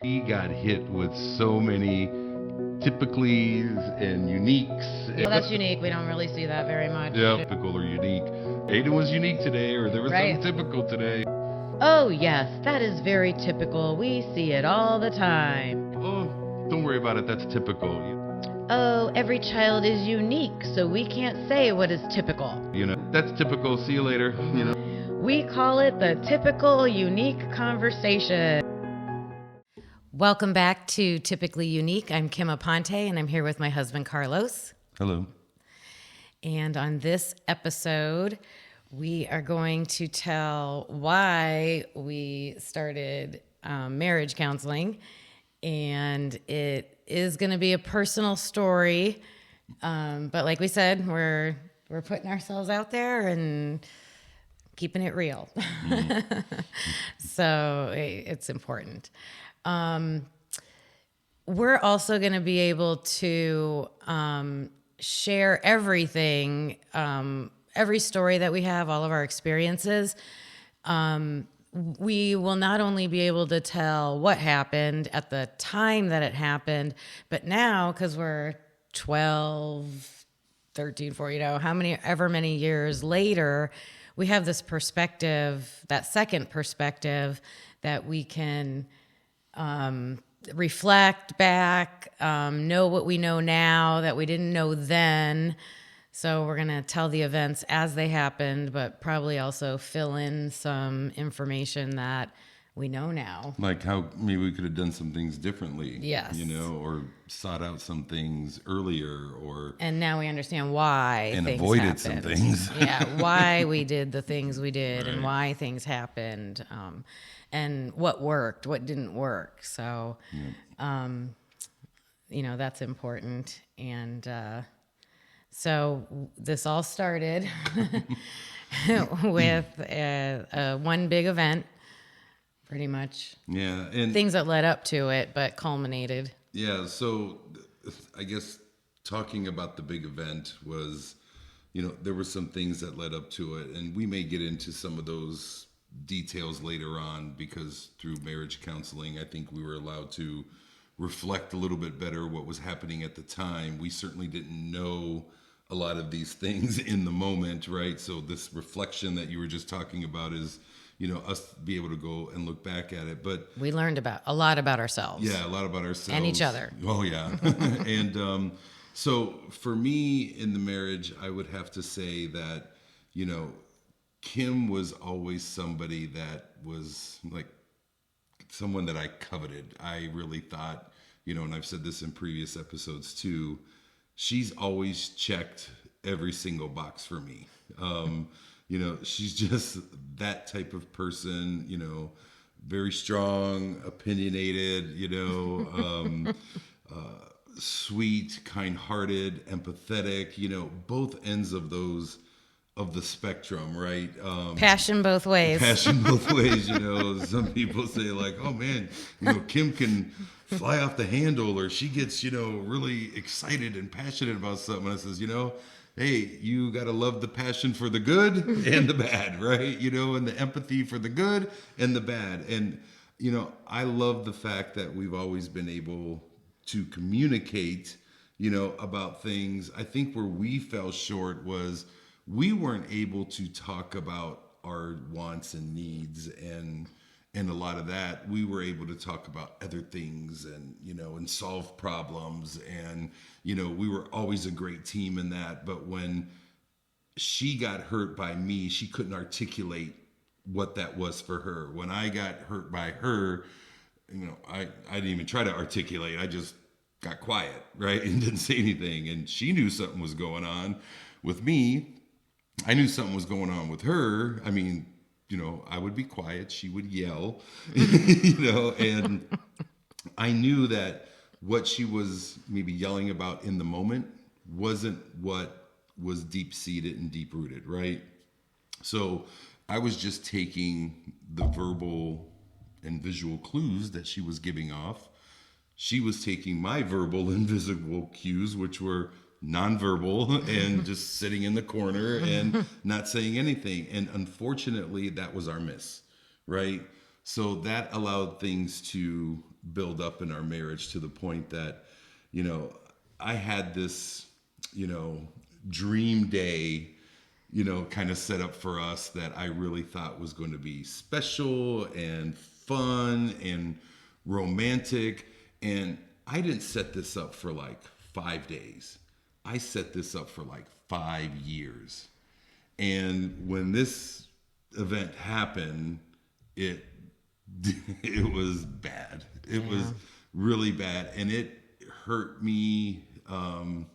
He got hit with so many typicallys and uniques. Well, that's unique. We don't really see that very much. Yeah, typical or unique. Aiden was unique today, or there was Right. something typical today. Oh, yes, that is very typical. We see it all the time. Oh, don't worry about it. That's typical. Oh, every child is unique, so we can't say what is typical. That's typical. See you later. We call it the typical unique conversation. Welcome back to Typically Unique. I'm Kim Aponte, and I'm here with my husband, Carlos. Hello. And on this episode, we are going to tell why we started marriage counseling. And it is going to be a personal story. But like we said, we're putting ourselves out there and keeping it real. So it's important. We're also going to be able to share everything, every story that we have, all of our experiences. We will not only be able to tell what happened at the time that it happened, but now, because we're 12, 13, 14, ever many years later, we have this perspective, that second perspective, that we can reflect back, know what we know now that we didn't know then. So we're going to tell the events as they happened, but probably also fill in some information that we know now. Like how maybe we could have done some things differently. Yes. Or sought out some things earlier, and now we understand why and things avoided happened. some things. Yeah, why we did the things we did, Right. and why things happened, and what worked, what didn't work. So, that's important. And so this all started with one big event, pretty much. Yeah, and Things that led up to it, but culminated. yeah. So I guess talking about the big event was, there were some things that led up to it, and we may get into some of those details later on, because through marriage counseling, I think we were allowed to reflect a little bit better what was happening at the time. We certainly didn't know a lot of these things in the moment, right? So this reflection that you were just talking about is, us be able to go and look back at it. But We learned a lot about ourselves. yeah, a lot about ourselves. And each other. Oh, yeah. And so for me in the marriage, I would have to say that, Kim was always somebody that was like someone that I coveted. I really thought, and I've said this in previous episodes too, she's always checked every single box for me. She's just that type of person, very strong, opinionated, sweet, kind-hearted, empathetic, both ends of the spectrum, right? Passion both ways. Passion both ways, Some people say like, oh man, Kim can fly off the handle, or she gets, really excited and passionate about something. And I says, hey, you got to love the passion for the good and the bad, right? And the empathy for the good and the bad. And, I love the fact that we've always been able to communicate, about things. I think where we fell short was we weren't able to talk about our wants and needs and a lot of that. We were able to talk about other things and solve problems. And, we were always a great team in that. But when she got hurt by me, she couldn't articulate what that was for her. When I got hurt by her, I didn't even try to articulate. I just got quiet, right? And didn't say anything. And she knew something was going on with me. I knew something was going on with her. I mean, I would be quiet. She would yell, and I knew that what she was maybe yelling about in the moment wasn't what was deep-seated and deep-rooted, right? So I was just taking the verbal and visual clues that she was giving off. She was taking my verbal and visible cues, which were nonverbal and just sitting in the corner and not saying anything. And unfortunately, that was our miss, right? So that allowed things to build up in our marriage to the point that, I had this, dream day, kind of set up for us that I really thought was going to be special and fun and romantic. And I didn't set this up for like 5 days. I set this up for like 5 years. And when this event happened, it it was bad. It was really bad, and it hurt me. And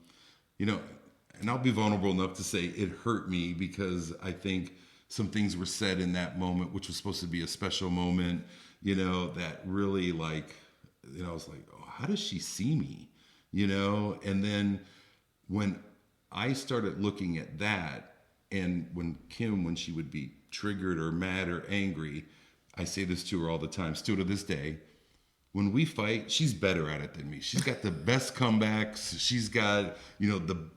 I'll be vulnerable enough to say it hurt me because I think some things were said in that moment, which was supposed to be a special moment. That really I was like, oh, how does she see me? And then when I started looking at that, and when she would be triggered or mad or angry, I say this to her all the time, still to this day. When we fight, she's better at it than me. She's got the best comebacks. She's got,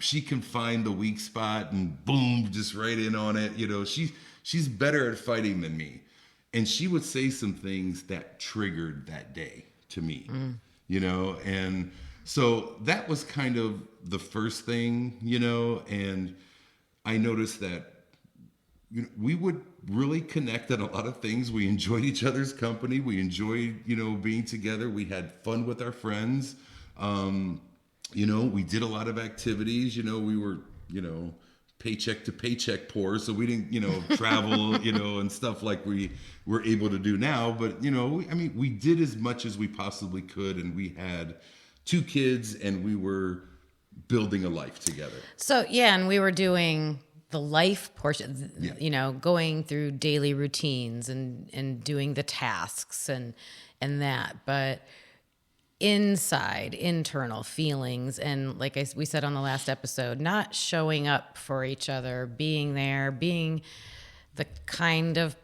she can find the weak spot and boom, just right in on it. She's better at fighting than me. And she would say some things that triggered that day to me, and so that was kind of the first thing, and I noticed that we would really connect on a lot of things. We enjoyed each other's company. We enjoyed, being together. We had fun with our friends. We did a lot of activities. We were, paycheck to paycheck poor. So we didn't, travel, and stuff like we were able to do now. But, we did as much as we possibly could. And we had 2 kids and we were building a life together. So, and we were doing the life portion, going through daily routines and doing the tasks and that, but internal feelings. And like we said on the last episode, not showing up for each other, being there, being the kind of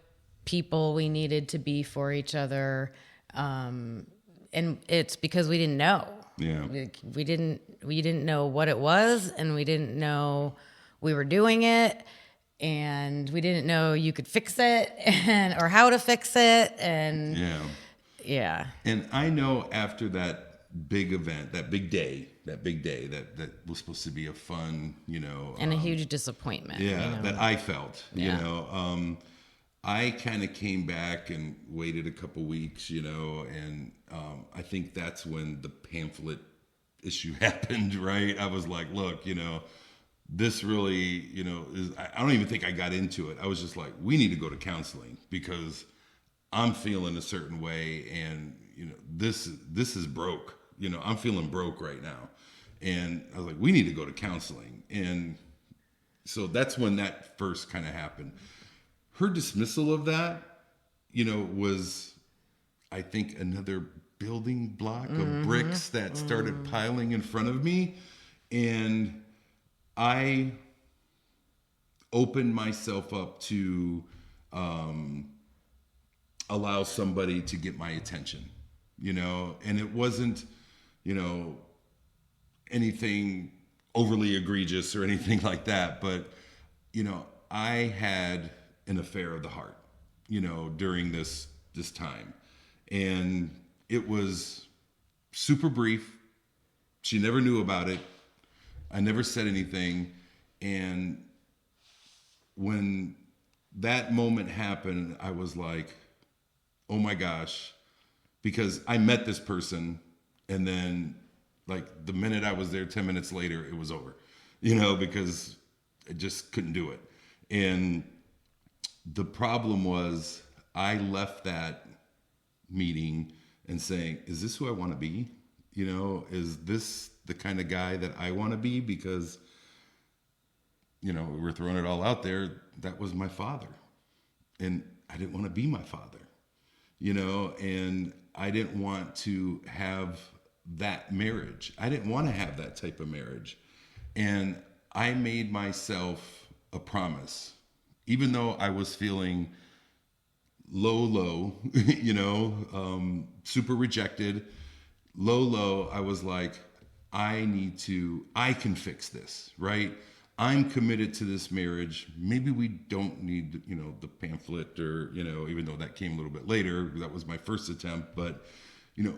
people we needed to be for each other. And it's because we didn't know. Yeah. We didn't know what it was, and we didn't know we were doing it, and we didn't know you could fix it or how to fix it. And yeah. And I know after that big event, that big day that was supposed to be a fun, and a huge disappointment. That I felt, I kind of came back and waited a couple weeks, and I think that's when the pamphlet issue happened, right? I was like, look, this really, I don't even think I got into it. I was just like, we need to go to counseling because I'm feeling a certain way, and this is broke. I'm feeling broke right now, and I was like, we need to go to counseling. And so that's when that first kind of happened. Her dismissal of that, was, I think, another building block of bricks that started piling in front of me, and I opened myself up to allow somebody to get my attention, and it wasn't, anything overly egregious or anything like that. But, I had an affair of the heart, during this time, and it was super brief. She never knew about it. I never said anything. And when that moment happened, I was like, oh my gosh, because I met this person, and then like the minute I was there, 10 minutes later, it was over, because I just couldn't do it. And the problem was I left that meeting and saying, is this who I want to be? Is this the kind of guy that I want to be? Because, we're throwing it all out there. That was my father. And I didn't want to be my father, and I didn't want to have that marriage. I didn't want to have that type of marriage. And I made myself a promise, even though I was feeling low, super rejected, low, I was like, I can fix this, right? I'm committed to this marriage. Maybe we don't need, the pamphlet or, even though that came a little bit later, that was my first attempt, but,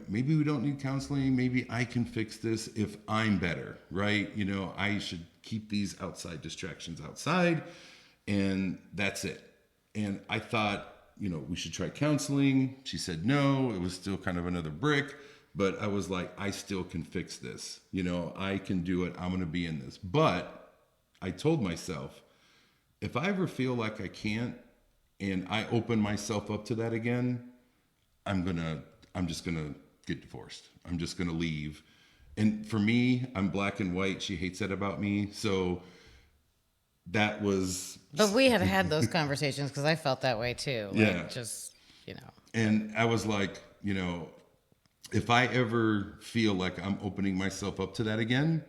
maybe we don't need counseling. Maybe I can fix this if I'm better, right? I should keep these outside distractions outside, and that's it. And I thought, we should try counseling. She said no. It was still kind of another brick, but I was like, I still can fix this. I can do it. I'm going to be in this. But I told myself, if I ever feel like I can't and I open myself up to that again, I'm just going to get divorced. I'm just going to leave. And for me, I'm black and white. She hates that about me. So that was... But we had those conversations because I felt that way too. Yeah. And I was like, if I ever feel like I'm opening myself up to that again,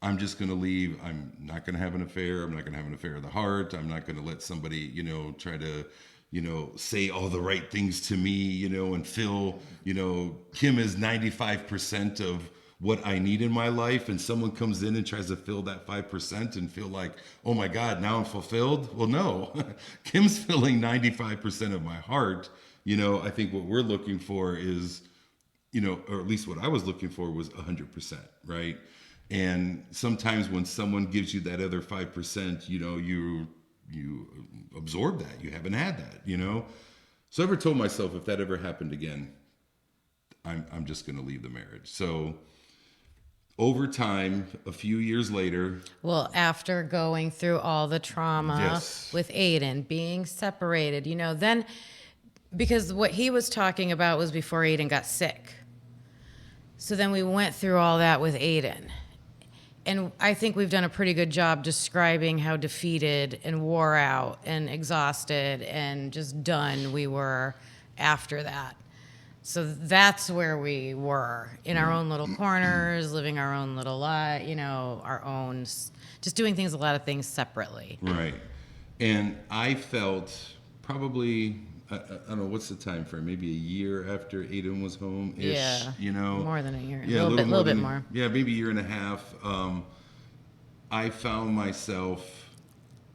I'm just going to leave. I'm not going to have an affair. I'm not going to have an affair of the heart. I'm not going to let somebody, try to, say all the right things to me, and feel, Kim is 95% of what I need in my life, and someone comes in and tries to fill that 5% and feel like, oh my God, now I'm fulfilled. Well, no, Kim's filling 95% of my heart. I think what we're looking for is, or at least what I was looking for was 100%, right? And sometimes when someone gives you that other 5%, you absorb that. You haven't had that, So I ever told myself, if that ever happened again, I'm just going to leave the marriage. So over time, a few years later. Well, after going through all the trauma Yes. with Aiden, being separated, then because what he was talking about was before Aiden got sick. So then we went through all that with Aiden. And I think we've done a pretty good job describing how defeated and wore out and exhausted and just done we were after that. So that's where we were, in our own little corners, living our own little life, our own, just doing a lot of things separately. Right. And I felt probably, I don't know, what's the time frame? Maybe a year after Aiden was home-ish, Yeah, more than a year. Yeah, a little bit more. Yeah, maybe a year and a half. I found myself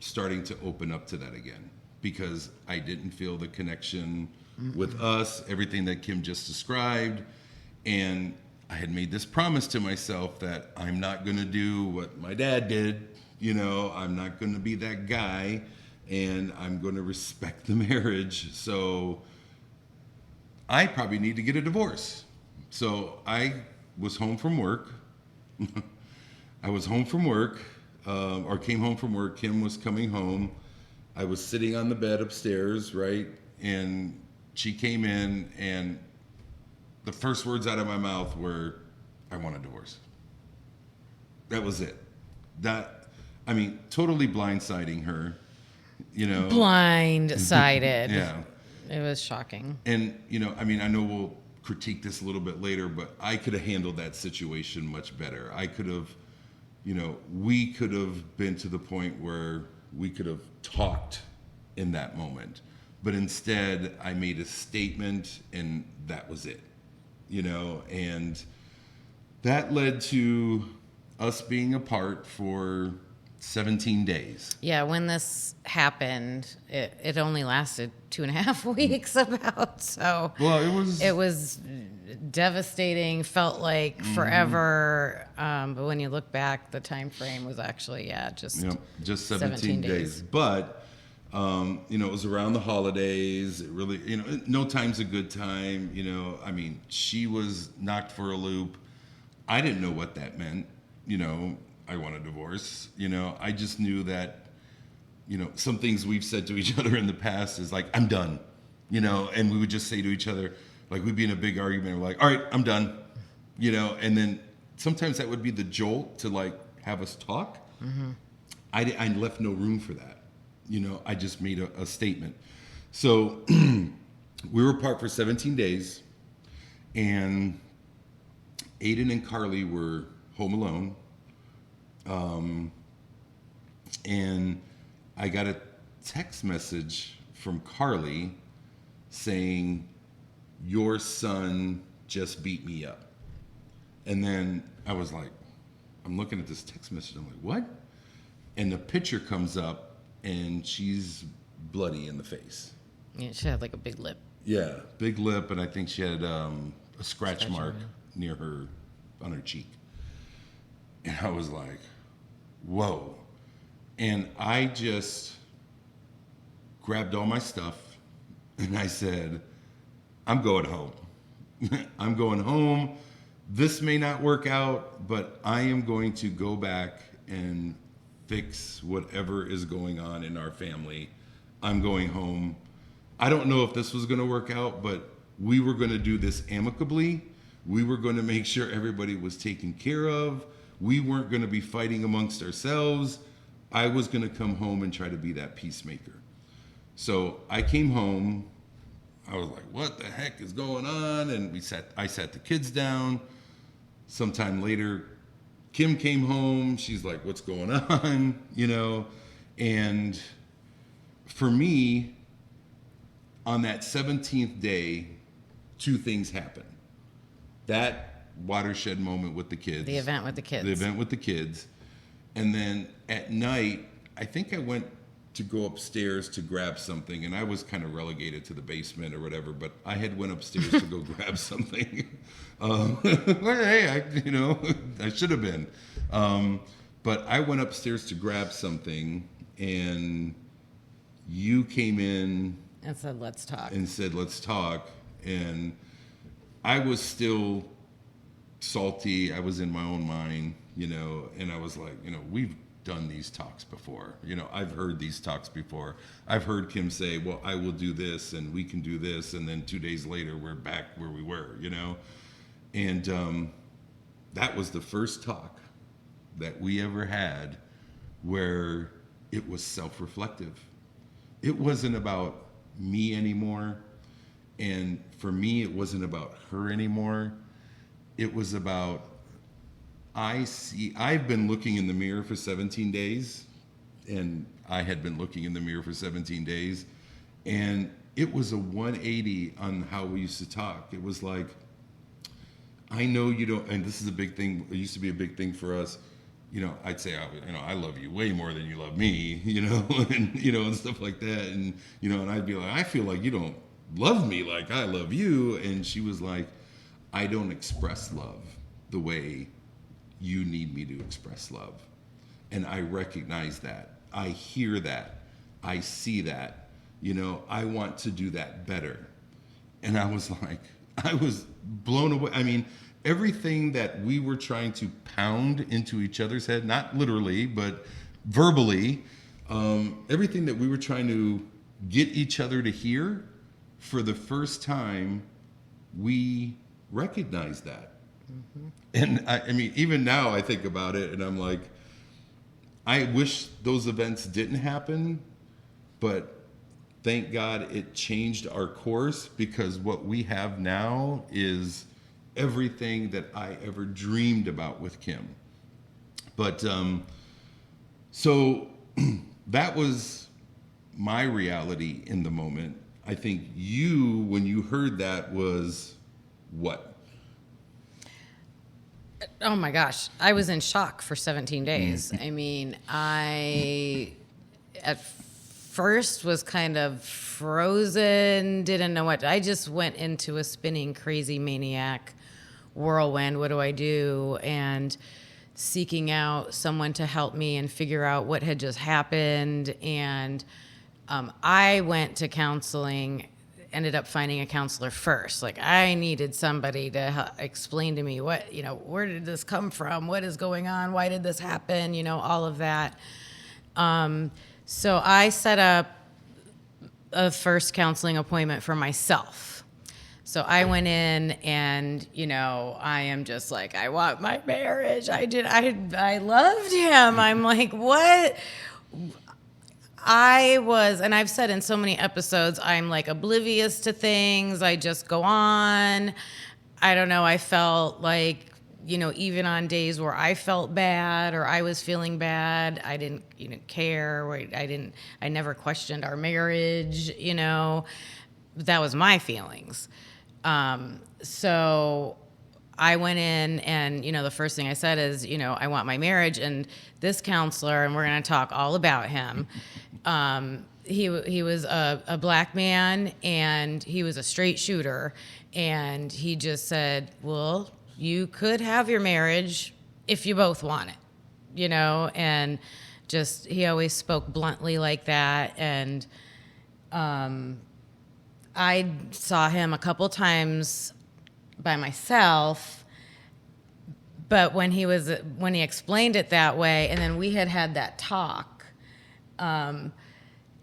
starting to open up to that again because I didn't feel the connection with us, everything that Kim just described. And I had made this promise to myself that I'm not going to do what my dad did. I'm not going to be that guy, and I'm going to respect the marriage. So I probably need to get a divorce. So I was home from work. Or came home from work. Kim was coming home. I was sitting on the bed upstairs, right? And she came in, and the first words out of my mouth were, I want a divorce. That was it. Totally blindsiding her, Blindsided. Yeah. It was shocking. And, I know we'll critique this a little bit later, but I could have handled that situation much better. I could have, we could have been to the point where we could have talked in that moment. But instead, I made a statement, and that was it, and that led to us being apart for 17 days. Yeah, when this happened, it only lasted 2.5 weeks about. So Well, it was devastating, felt like forever. But when you look back, the time frame was actually, just 17 days. But, it was around the holidays. It really, no time's a good time. She was knocked for a loop. I didn't know what that meant. I want a divorce. I just knew that, some things we've said to each other in the past is like, I'm done, and we would just say to each other, like we'd be in a big argument. We're like, all right, I'm done, and then sometimes that would be the jolt to like have us talk. Mm-hmm. I left no room for that. I just made a statement. So we were apart for 17 days, and Aiden and Carly were home alone. And I got a text message from Carly saying, your son just beat me up. And then I was like, I'm looking at this text message. I'm like, what? and the picture comes up, and she's bloody in the face. Yeah, she had like a big lip. Yeah, big lip, and I think she had a scratch mark near her, on her cheek. And I was like, whoa. And I just grabbed all my stuff, and I said, I'm going home. I'm going home. This may not work out, but I am going to go back and fix whatever is going on in our family. I'm going home. I don't know if this was going to work out, but we were going to do this amicably. We were going to make sure everybody was taken care of. We weren't going to be fighting amongst ourselves. I was going to come home and try to be that peacemaker. So I came home. I was like, what the heck is going on? And I sat the kids down. Sometime later, Kim came home. She's like, what's going on? And for me, on that 17th day, two things happened. That watershed moment with the kids. The event with the kids. And then at night, I think I went to go upstairs to grab something, and I was kind of relegated to the basement or whatever, but I had went upstairs to go grab something. Well, hey, I should have been. But I went upstairs to grab something, and you came in and said, let's talk. And I was still salty. I was in my own mind, and I was like, we've done these talks before. I've heard these talks before. I've heard Kim say, well, I will do this and we can do this. And then 2 days later, we're back where we were, And that was the first talk that we ever had where it was self-reflective. It wasn't about me anymore. And for me, it wasn't about her anymore. It was about, I've been looking in the mirror for 17 days, and I had been looking in the mirror for 17 days, and it was a 180 on how we used to talk. It was like, I know you don't, and this is a big thing, it used to be a big thing for us, I'd say, I love you way more than you love me, and stuff like that, and I'd be like, I feel like you don't love me like I love you, and she was like, I don't express love the way you need me to express love. And I recognize that. I hear that. I see that. I want to do that better. And I was like, I was blown away. I mean, everything that we were trying to pound into each other's head, not literally, but verbally, everything that we were trying to get each other to hear, for the first time, we recognized that. Mm-hmm. And I mean, even now I think about it and I'm like, I wish those events didn't happen, but thank God it changed our course, because what we have now is everything that I ever dreamed about with Kim. But so that was my reality in the moment. I think you, when you heard that, was what? Oh my gosh. I was in shock for 17 days. I mean, I at first was kind of frozen, didn't know what. I just went into a spinning, crazy maniac whirlwind. What do I do? And seeking out someone to help me and figure out what had just happened. And I went to counseling, ended up finding a counselor first. Like, I needed somebody to explain to me what, where did this come from? What is going on? Why did this happen? All of that. So I set up a first counseling appointment for myself. So I went in and, I am just like, I want my marriage. I loved him. I'm like, what? And I've said in so many episodes, I'm like oblivious to things. I just go on. I don't know. I felt like, even on days where I felt bad or I was feeling bad, I didn't, care. I never questioned our marriage, That was my feelings. So I went in and, the first thing I said is, I want my marriage, and this counselor, and we're going to talk all about him. He was a black man, and he was a straight shooter. And he just said, well, you could have your marriage if you both want it, and just, he always spoke bluntly like that. And I saw him a couple times by myself, but when he explained it that way, and then we had that talk,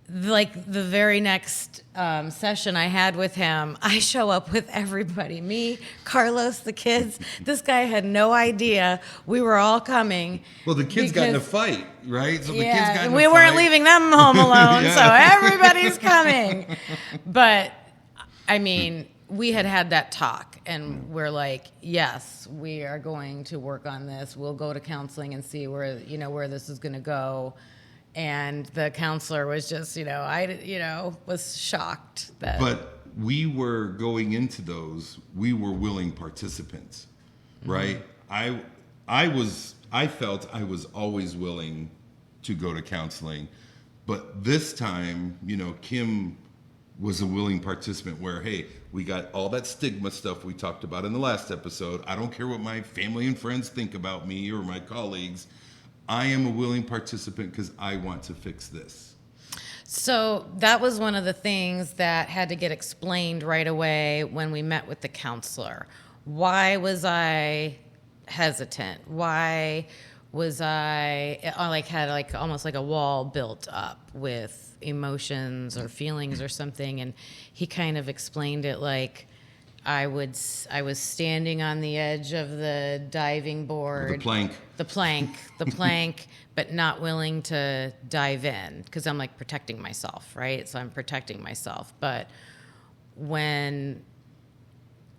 like the very next session I had with him, I show up with everybody, me, Carlos, the kids. This guy had no idea we were all coming. Well, the kids got in a fight, right? So the kids got in a we fight. weren't leaving them home alone, Yeah. so everybody's coming. But I mean, we had that talk, and we're like, yes, we are going to work on this. We'll go to counseling and see where this is going to go. And the counselor was just, was shocked that. But we were going into those. We were willing participants, right? I felt I was always willing to go to counseling, but this time, Kim was a willing participant. Where, hey, we got all that stigma stuff we talked about in the last episode. I don't care what my family and friends think about me or my colleagues. I am a willing participant because I want to fix this. So that was one of the things that had to get explained right away when we met with the counselor. Why was I hesitant? Why was I had almost like a wall built up with emotions or feelings or something? And he kind of explained it like I was standing on the edge of the diving board. The plank, but not willing to dive in because I'm like protecting myself, right? So I'm protecting myself. But when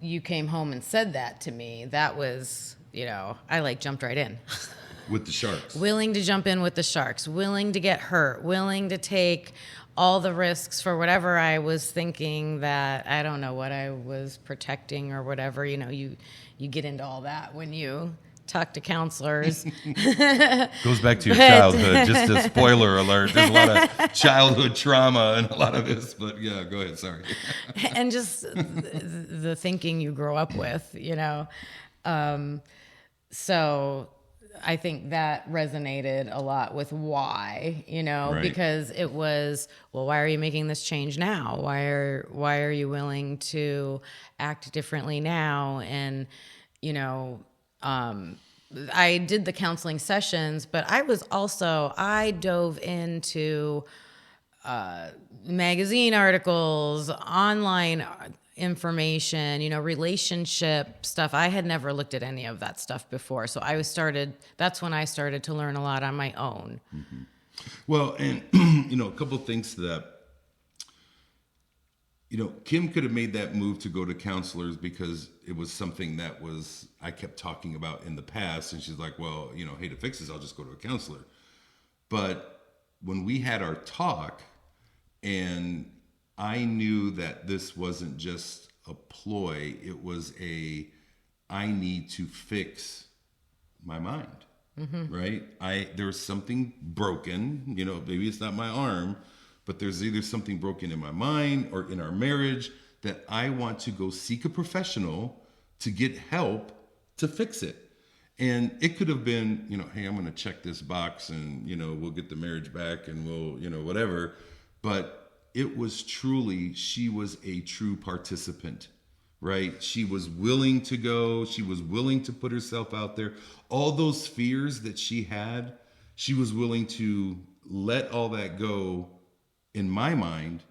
you came home and said that to me, that was, I jumped right in. With the sharks. Willing to jump in with the sharks, willing to get hurt, willing to take all the risks for whatever I was thinking that I don't know what I was protecting or whatever. You get into all that when you talk to counselors. Goes back to your childhood. Just a spoiler alert. There's a lot of childhood trauma in a lot of this, but yeah, go ahead. Sorry. And just the thinking you grow up with, so I think that resonated a lot with why, Right. because it was, well, why are you making this change now? Why are you willing to act differently now? And, I did the counseling sessions, but I dove into magazine articles, online information, relationship stuff. I had never looked at any of that stuff before. So that's when I started to learn a lot on my own. Mm-hmm. Well, and, a couple of things to that. Kim could have made that move to go to counselors because it was something that I kept talking about in the past. And she's like, well, hey, to fix this, I'll just go to a counselor. But when we had our talk, and I knew that this wasn't just a ploy, it was I need to fix my mind, right? There's something broken, maybe it's not my arm, but there's either something broken in my mind or in our marriage that I want to go seek a professional to get help to fix it. And it could have been, hey, I'm going to check this box and, we'll get the marriage back and we'll, whatever. But it was truly, she was a true participant, right? She was willing to go. She was willing to put herself out there. All those fears that she had, she was willing to let all that go in my mind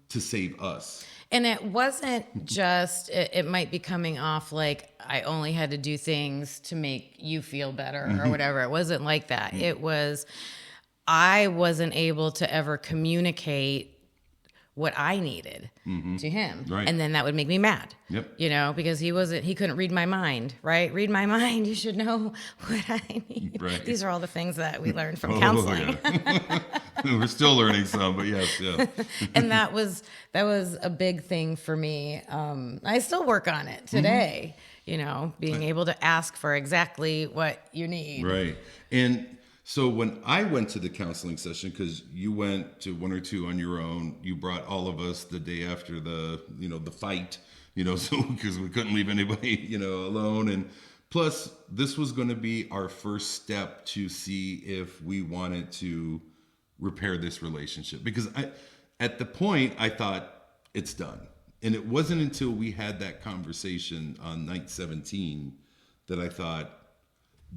to save us. And it wasn't just, it might be coming off like I only had to do things to make you feel better or whatever. It wasn't like that. It was, I wasn't able to ever communicate what I needed to him. Right. And then that would make me mad. Yep. Because he couldn't read my mind, right? Read my mind. You should know what I need. Right. These are all the things that we learned from counseling. Yeah. We're still learning some, but yes, yeah. And that was a big thing for me. I still work on it today, being able to ask for exactly what you need. Right. And so when I went to the counseling session, because you went to one or two on your own, you brought all of us the day after the fight, so because we couldn't leave anybody, alone. And plus, this was going to be our first step to see if we wanted to repair this relationship. Because at the point, I thought it's done. And it wasn't until we had that conversation on night 17 that I thought,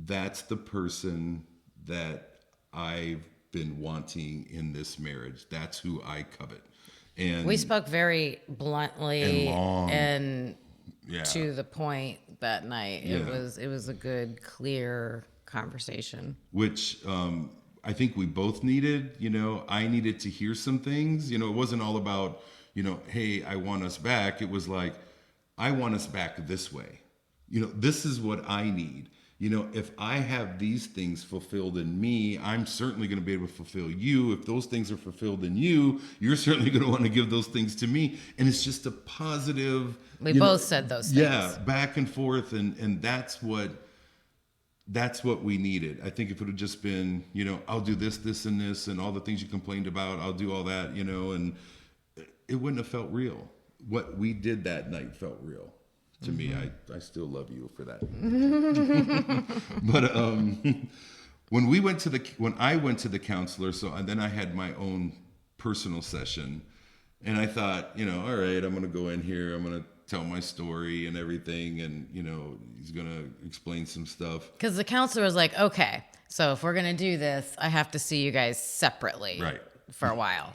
that's the person that I've been wanting in this marriage. That's who I covet. And we spoke very bluntly and long. And Yeah. to the point that night. Yeah. It was a good, clear conversation. Which I think we both needed. I needed to hear some things. It wasn't all about, hey, I want us back. It was like, I want us back this way. This is what I need. If I have these things fulfilled in me, I'm certainly going to be able to fulfill you. If those things are fulfilled in you, you're certainly going to want to give those things to me. And it's just a positive. We both said those things. Yeah, back and forth. And that's what we needed. I think if it had just been, I'll do this, this, and this, and all the things you complained about, I'll do all that, and it wouldn't have felt real. What we did that night felt real. To me, I still love you for that. But when I went to the counselor, and then I had my own personal session, and I thought, all right, I'm going to go in here, I'm going to tell my story and everything, and he's going to explain some stuff. Because the counselor was like, okay, so if we're going to do this, I have to see you guys separately for a while.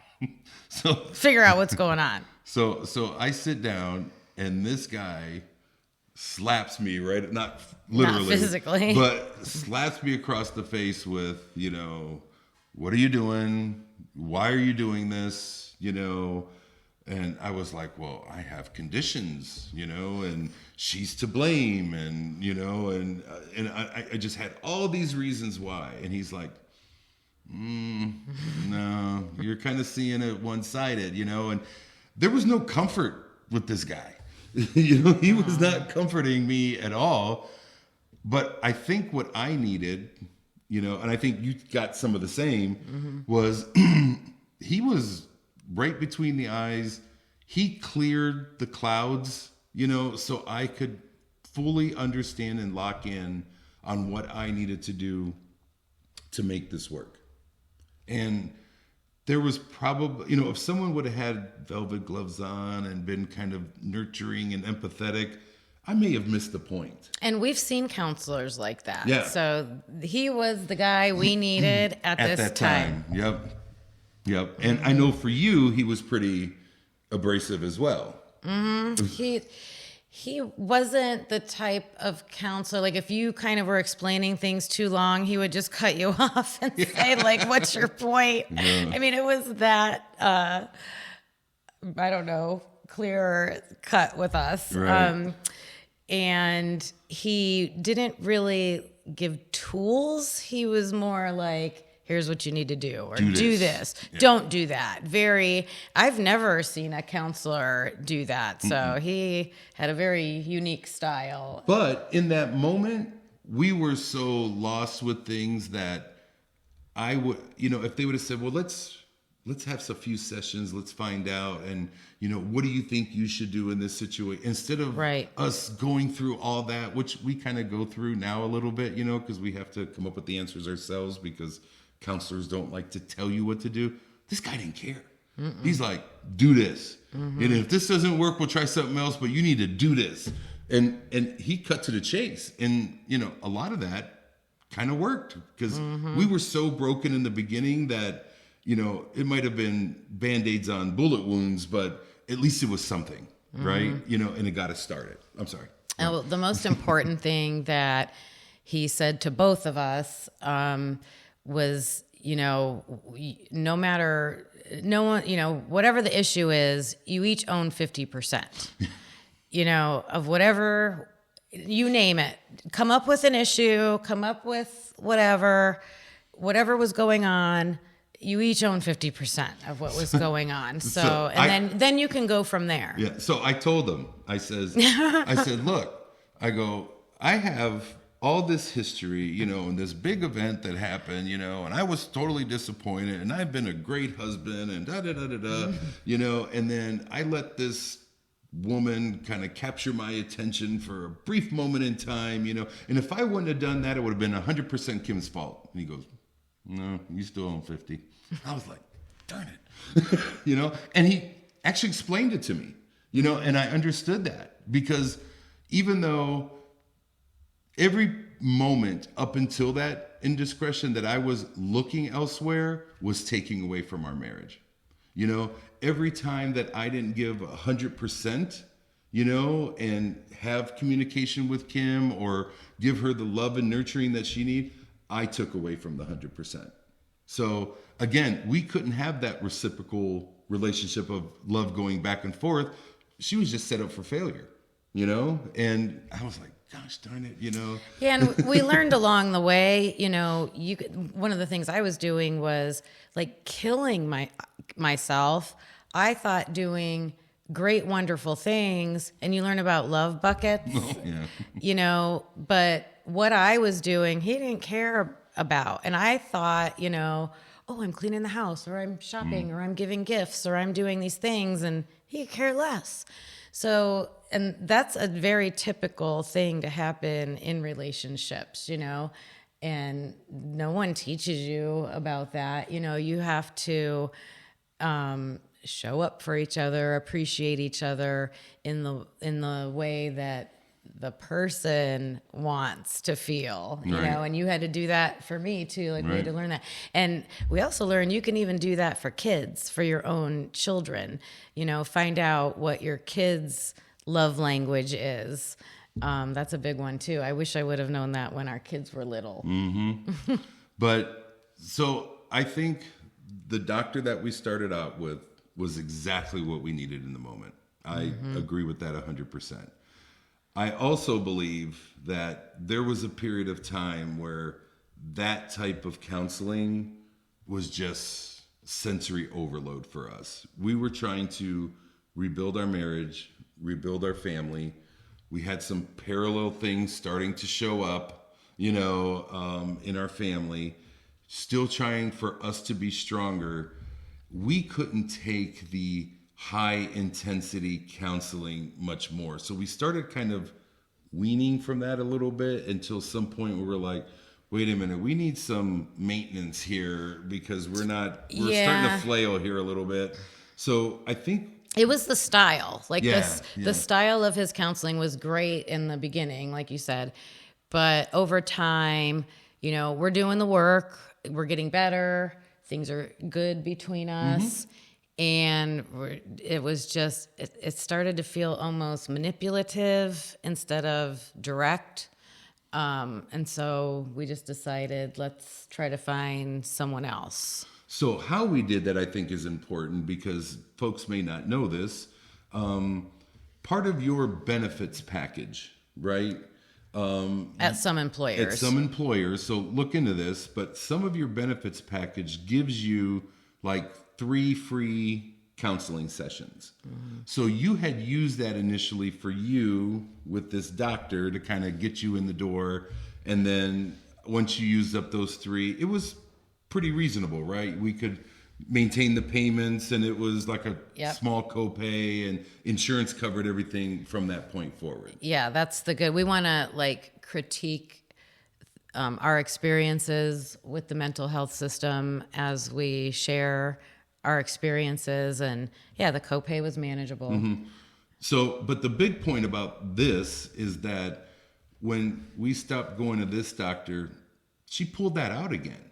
So figure out what's going on. So I sit down, and this guy slaps me not literally, not physically, but slaps me across the face with, what are you doing? Why are you doing this? And I was like, well, I have conditions, and she's to blame, and and I just had all these reasons why. And he's like, no, you're kind of seeing it one-sided, and there was no comfort with this guy. He was not comforting me at all. But I think what I needed, and I think you got some of the same, was he was right between the eyes. He cleared the clouds, so I could fully understand and lock in on what I needed to do to make this work. And there was probably, if someone would have had velvet gloves on and been kind of nurturing and empathetic, I may have missed the point. And we've seen counselors like that. Yeah. So he was the guy we needed at this that time. Yep. And I know for you, he was pretty abrasive as well. He wasn't the type of counselor, like if you kind of were explaining things too long, he would just cut you off and say, like, what's your point? Yeah. I mean, it was that, I don't know, clear cut with us. Right. And he didn't really give tools. He was more like, here's what you need to do, or do this. Yeah. Don't do that. I've never seen a counselor do that. So he had a very unique style. But in that moment, we were so lost with things that I would, if they would have said, well, let's have a few sessions, let's find out. And, what do you think you should do in this situation? Instead of us going through all that, which we kind of go through now a little bit, because we have to come up with the answers ourselves because counselors don't like to tell you what to do. This guy didn't care. He's like, do this. And if this doesn't work, we'll try something else, but you need to do this. And he cut to the chase. And, a lot of that kind of worked because we were so broken in the beginning that, it might have been Band-Aids on bullet wounds, but at least it was something, right? And it got us started. I'm sorry. Oh, the most important thing that he said to both of us, was, whatever the issue is, you each own 50%, of whatever, you name it. Come up with an issue, come up with whatever was going on. You each own 50% of what was going on. Then you can go from there. Yeah. So I told them, I said, look, I go, I have all this history, you know, and this big event that happened, you know, and I was totally disappointed, and I've been a great husband, and da da da da da, you know, and then I let this woman kind of capture my attention for a brief moment in time, you know, and if I wouldn't have done that, it would have been 100% Kim's fault. And he goes, no, you still own 50. I was like, darn it, you know, and he actually explained it to me, you know, and I understood that because even though every moment up until that indiscretion that I was looking elsewhere was taking away from our marriage. You know, every time that I didn't give 100%, you know, and have communication with Kim or give her the love and nurturing that she needs, I took away from the 100%. So again, we couldn't have that reciprocal relationship of love going back and forth. She was just set up for failure, you know? And I was like, gosh darn it, you know? Yeah, and we learned along the way, you know, one of the things I was doing was like killing myself. I thought doing great, wonderful things, and you learn about love buckets, Yeah. you know, but what I was doing, he didn't care about. And I thought, you know, oh, I'm cleaning the house, or I'm shopping, or I'm giving gifts, or I'm doing these things, and he could care less. So, and that's a very typical thing to happen in relationships, you know, and no one teaches you about that. You know, you have to show up for each other, appreciate each other in the way that the person wants to feel, you Right. know, and you had to do that for me too. Like we had Right. to learn that. And we also learned you can even do that for kids, for your own children, you know, find out what your kids' love language is. That's a big one too. I wish I would have known that when our kids were little. But so I think the doctor that we started out with was exactly what we needed in the moment. I agree with that 100%. I also believe that there was a period of time where that type of counseling was just sensory overload for us. We were trying to rebuild our marriage, rebuild our family. We had some parallel things starting to show up, you know, in our family, still trying for us to be stronger. We couldn't take the high intensity counseling much more. So we started kind of weaning from that a little bit until some point where we're like, wait a minute, we need some maintenance here because we're starting to flail here a little bit. So I think it was the style. Like Yeah, the style of his counseling was great in the beginning, like you said. But over time, you know, we're doing the work, we're getting better, things are good between us. And it was just, it started to feel almost manipulative instead of direct. And so we just decided, let's try to find someone else. So how we did that, I think, is important because folks may not know this. Part of your benefits package, right? At some employers. At some employers, so look into this, but some of your benefits package gives you like 3 free counseling sessions. So you had used that initially for you with this doctor to kind of get you in the door. And then once you used up those 3, it was pretty reasonable, right? We could maintain the payments and it was like a small copay and insurance covered everything from that point forward. Yeah, that's the good. We want to like critique our experiences with the mental health system as we share our experiences, and the copay was manageable. So, but the big point about this is that when we stopped going to this doctor, she pulled that out again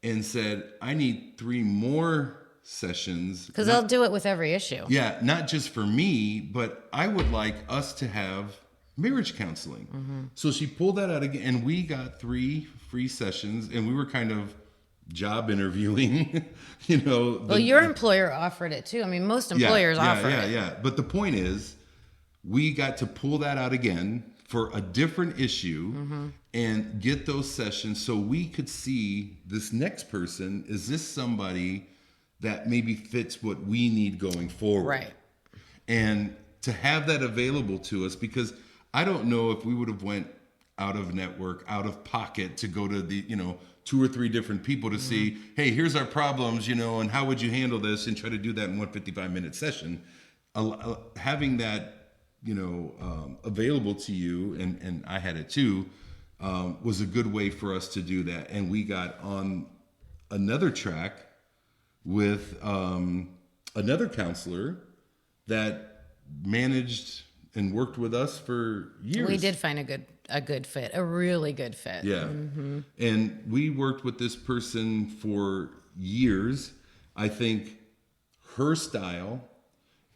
and said, I need 3 more sessions. Because they'll do it with every issue. Yeah, not just for me, but I would like us to have marriage counseling. So she pulled that out again, and we got 3 free sessions, and we were kind of job interviewing, you know. Well, your employer offered it too. I mean, most employers offer it. Yeah. But the point is, we got to pull that out again for a different issue and get those sessions so we could see this next person. Is this somebody that maybe fits what we need going forward? Right. And to have that available to us, because I don't know if we would have went out of network, out of pocket to go to the, 2 or 3 different people to see, hey, here's our problems, and how would you handle this, and try to do that in one 55-minute session. Having that, available to you, and I had it too, was a good way for us to do that. And we got on another track with another counselor that managed and worked with us for years. We did find a good fit, a really good fit. Yeah. And we worked with this person for years. I think her style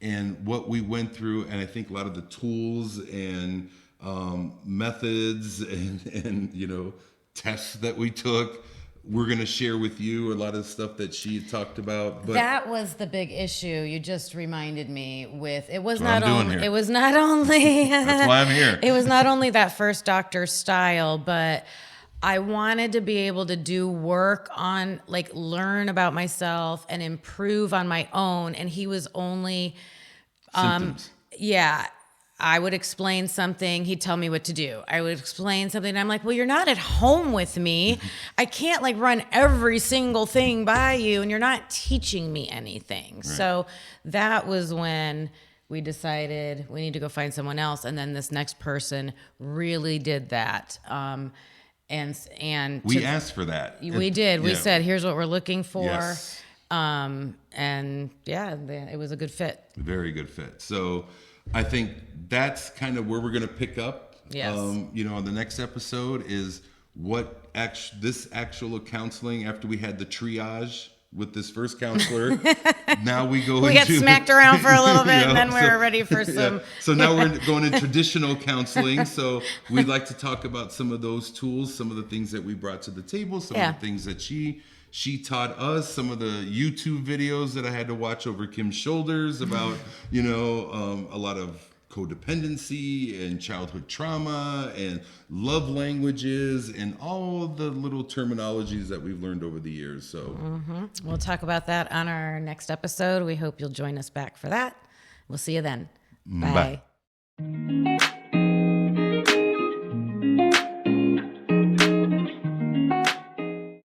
and what we went through, and I think a lot of the tools and methods and tests that we took, we're going to share with you a lot of stuff that she talked about. But that was the big issue. You just reminded me with it was That's not only here. it was not only That's why I'm here. It was not only that first doctor style, but I wanted to be able to do work on, like, learn about myself and improve on my own. And he was only Symptoms. yeah. I would explain something, he'd tell me what to do. I would explain something, and I'm like, well, you're not at home with me. I can't, like, run every single thing by you, and you're not teaching me anything. Right. So that was when we decided we need to go find someone else. And then this next person really did that. And we asked for that. We did. We said, here's what we're looking for. Yes. And yeah, it was a good fit. Very good fit. So I think that's kind of where we're going to pick up. Yes. On the next episode is what this actual counseling, after we had the triage with this first counselor. Now we go we got smacked around for a little bit, and then we're ready for some. Yeah. So now we're going in traditional counseling. So we'd like to talk about some of those tools, some of the things that we brought to the table, some of the things that she taught us, some of the YouTube videos that I had to watch over Kim's shoulders about, a lot of codependency and childhood trauma and love languages and all the little terminologies that we've learned over the years. So we'll talk about that on our next episode. We hope you'll join us back for that. We'll see you then. Bye. Bye.